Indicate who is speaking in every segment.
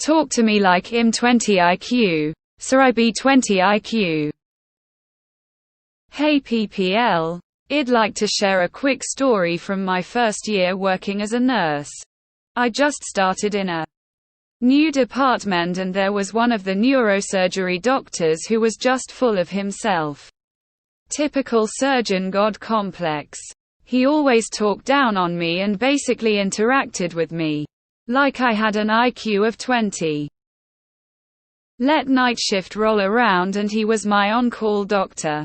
Speaker 1: Talk to me like I'm 20 IQ. Sir, I be 20 IQ. Hey PPL. I'd like to share a quick story from my first year working as a nurse. I just started in a new department and there was one of the neurosurgery doctors who was just full of himself. Typical surgeon god complex. He always talked down on me and basically interacted with me like I had an IQ of 20. Let night shift roll around and he was my on-call doctor.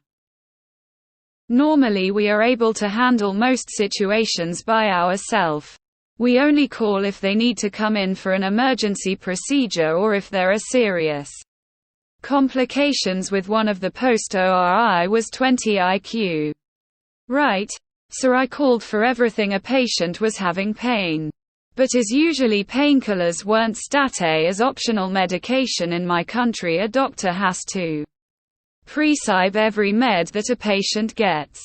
Speaker 1: Normally we are able to handle most situations by ourselves. We only call if they need to come in for an emergency procedure or if there are serious complications with one of the post-ORI was 20 IQ. Right. So I called for everything a patient was having pain. But as usually painkillers weren't state as optional medication in my country, a doctor has to prescribe every med that a patient gets,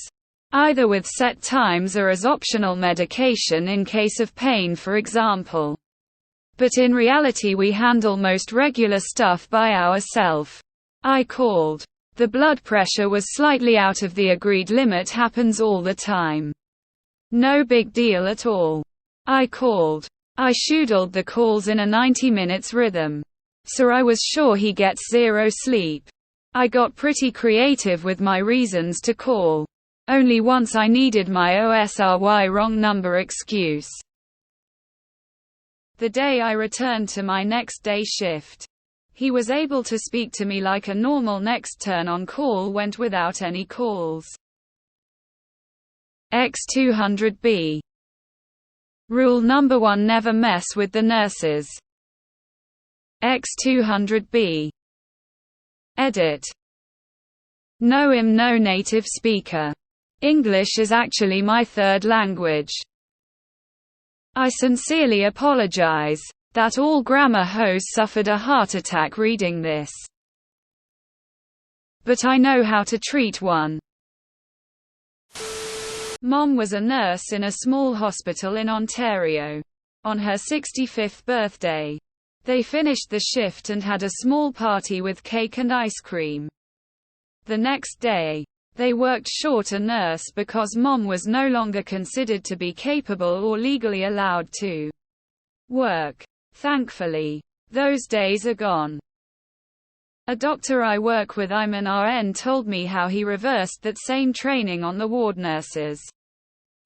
Speaker 1: either with set times or as optional medication in case of pain, for example. But in reality we handle most regular stuff by ourselves. I called. The blood pressure was slightly out of the agreed limit, happens all the time. No big deal at all. I called. I scheduled the calls in a 90 minutes rhythm. So I was sure he gets zero sleep. I got pretty creative with my reasons to call. Only once I needed my OSRY wrong number excuse. The day I returned to my next day shift, he was able to speak to me like a normal. Next turn on call went without any calls. X200B. Rule number 1: never mess with the nurses. X200B. Edit. No, I'm no native speaker. English is actually my third language. I sincerely apologize that all grammar hoes suffered a heart attack reading this. But I know how to treat one. Mom was a nurse in a small hospital in Ontario. On her 65th birthday, they finished the shift and had a small party with cake and ice cream. The next day, they worked short a nurse because Mom was no longer considered to be capable or legally allowed to work. Thankfully, those days are gone. A doctor I work with, I'm an RN, told me how he reversed that same training on the ward nurses.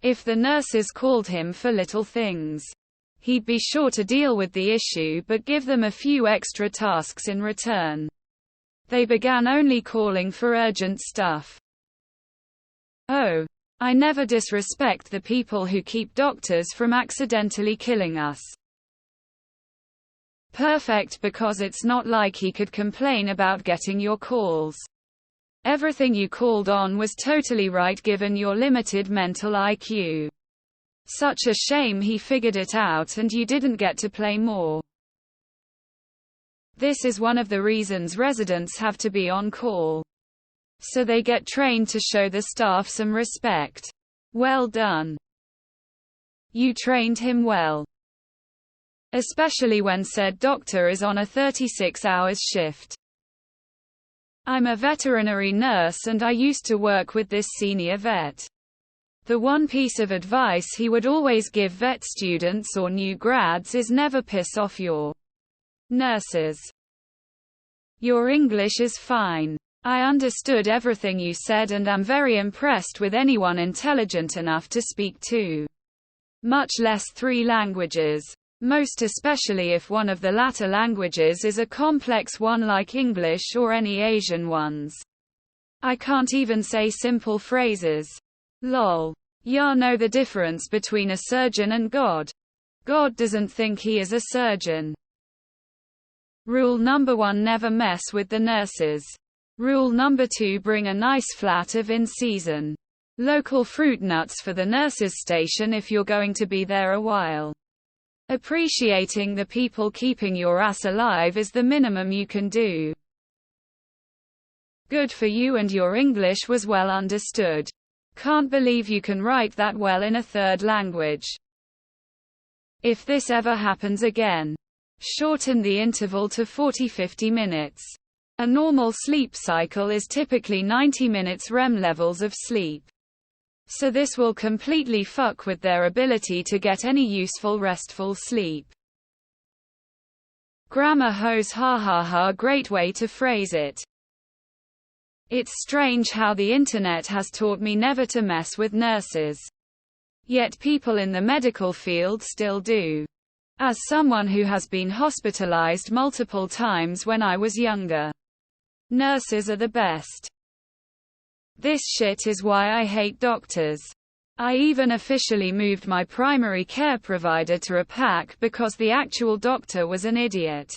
Speaker 1: If the nurses called him for little things, he'd be sure to deal with the issue but give them a few extra tasks in return. They began only calling for urgent stuff. Oh, I never disrespect the people who keep doctors from accidentally killing us. Perfect, because it's not like he could complain about getting your calls. Everything you called on was totally right given your limited mental IQ. Such a shame he figured it out and you didn't get to play more. This is one of the reasons residents have to be on call. So they get trained to show the staff some respect. Well done. You trained him well. Especially when said doctor is on a 36 hours shift. I'm a veterinary nurse and I used to work with this senior vet. The one piece of advice he would always give vet students or new grads is never piss off your nurses. Your English is fine. I understood everything you said and am very impressed with anyone intelligent enough to speak two, much less 3 languages. Most especially if one of the latter languages is a complex one like English or any Asian ones. I can't even say simple phrases. Lol. Ya know the difference between a surgeon and God. God doesn't think he is a surgeon. Rule number 1: never mess with the nurses. Rule number 2: bring a nice flat of in-season local fruit nuts for the nurses' station if you're going to be there a while. Appreciating the people keeping your ass alive is the minimum you can do. Good for you, and your English was well understood. Can't believe you can write that well in a third language. If this ever happens again, Shorten the interval to 40–50 minutes. A normal sleep cycle is typically 90 minutes REM levels of sleep. So this will completely fuck with their ability to get any useful restful sleep. Grammar hose, ha ha ha, great way to phrase it. It's strange how the internet has taught me never to mess with nurses. Yet people in the medical field still do. As someone who has been hospitalized multiple times when I was younger, nurses are the best. This shit is why I hate doctors. I even officially moved my primary care provider to a pack because the actual doctor was an idiot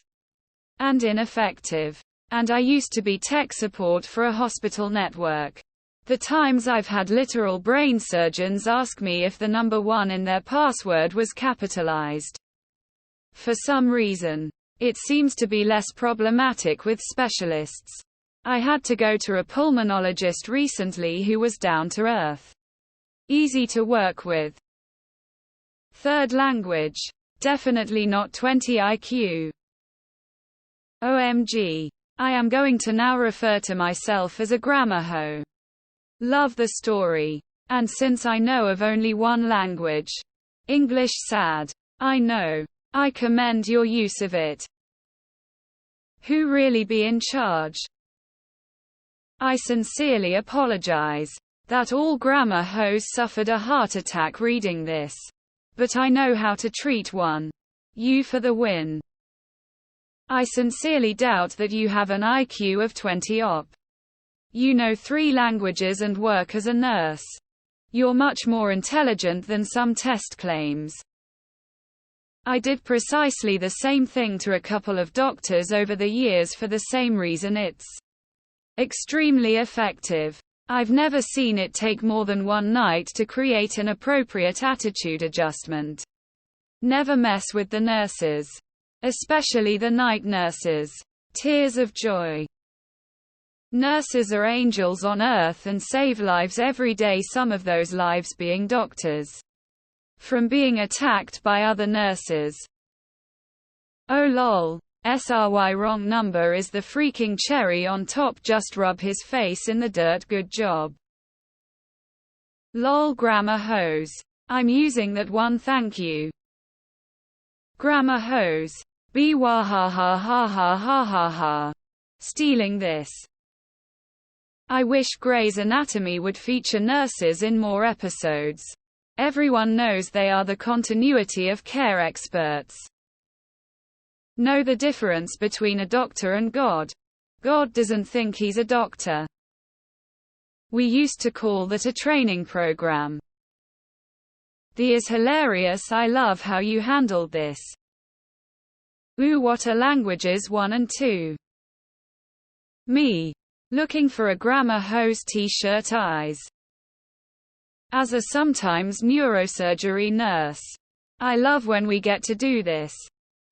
Speaker 1: and ineffective. And I used to be tech support for a hospital network. The times I've had literal brain surgeons ask me if the number 1 in their password was capitalized. For some reason, it seems to be less problematic with specialists. I had to go to a pulmonologist recently who was down to earth. Easy to work with. Third language. Definitely not 20 IQ. OMG. I am going to now refer to myself as a grammar hoe. Love the story. And since I know of only one language, English, sad. I know. I commend your use of it. Who really be in charge? I sincerely apologize that all grammar hoes suffered a heart attack reading this. But I know how to treat one. You for the win. I sincerely doubt that you have an IQ of 20 op. You know 3 languages and work as a nurse. You're much more intelligent than some test claims. I did precisely the same thing to a couple of doctors over the years for the same reason. It's extremely effective. I've never seen it take more than one night to create an appropriate attitude adjustment. Never mess with the nurses. Especially the night nurses. Tears of joy. Nurses are angels on earth and save lives every day, some of those lives being doctors. From being attacked by other nurses. Oh lol. SRY wrong number is the freaking cherry on top, just rub his face in the dirt, good job. Lol grammar hose. I'm using that one, thank you. Grammar hose. Be wah ha ha ha ha ha ha ha. Stealing this. I wish Grey's Anatomy would feature nurses in more episodes. Everyone knows they are the continuity of care experts. Know the difference between a doctor and God. God doesn't think he's a doctor. We used to call that a training program. The is hilarious, I love how you handled this. Ooh, what are languages 1 and 2? Me. Looking for a grammar hose t-shirt eyes. As a sometimes neurosurgery nurse, I love when we get to do this.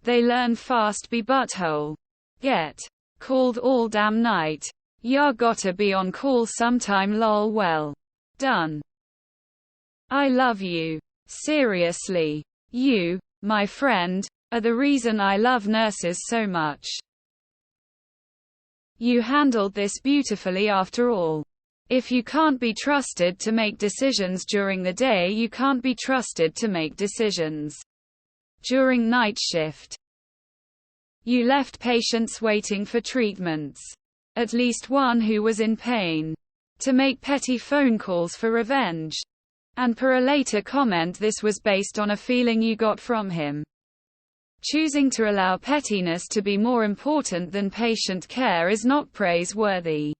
Speaker 1: They learn fast, be butthole. Get called all damn night. Ya gotta be on call sometime, lol, well done. I love you. Seriously. You, my friend, are the reason I love nurses so much. You handled this beautifully after all. If you can't be trusted to make decisions during the day, you can't be trusted to make decisions during night shift. You left patients waiting for treatments. At least one who was in pain. To make petty phone calls for revenge. And per a later comment, this was based on a feeling you got from him. Choosing to allow pettiness to be more important than patient care is not praiseworthy.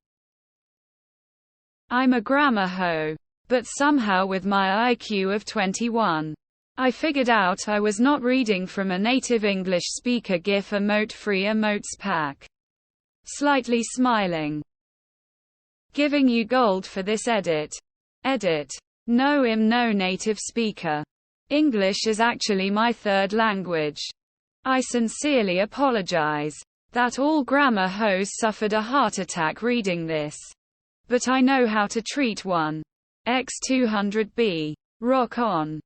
Speaker 1: I'm a grammar hoe. But somehow with my IQ of 21, I figured out I was not reading from a native English speaker. GIF emote free emotes pack. Slightly smiling. Giving you gold for this edit. Edit. No, I'm no native speaker. English is actually my third language. I sincerely apologize that all grammar hoes suffered a heart attack reading this. But I know how to treat one. X200B. Rock on.